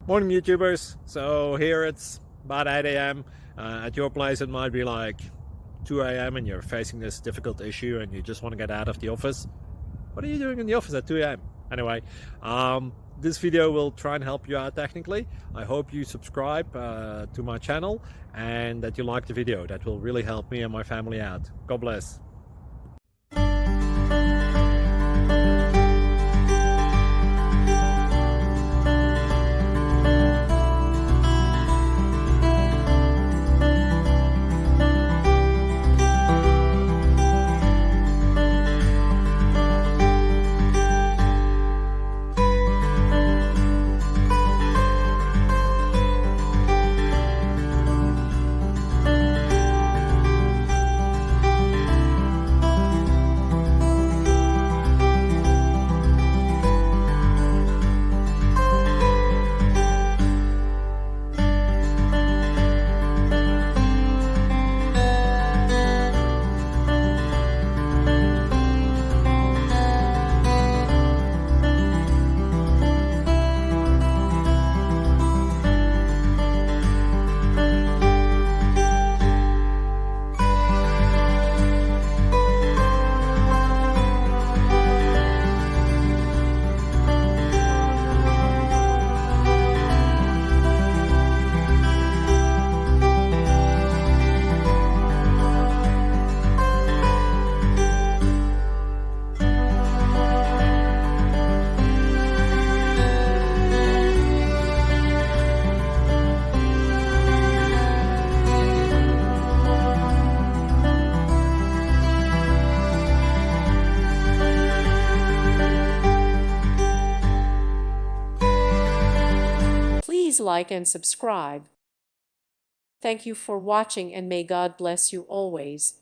Morning YouTubers. So here it's about 8 a.m. At your place it might be like 2 a.m. and you're facing this difficult issue and you just want to get out of the office. What are you doing in the office at 2 a.m.? Anyway, this video will try and help you out technically. I hope you subscribe to my channel and that you like the video. That will really help me and my family out. God bless. Please like and subscribe. Thank you for watching and may God bless you always.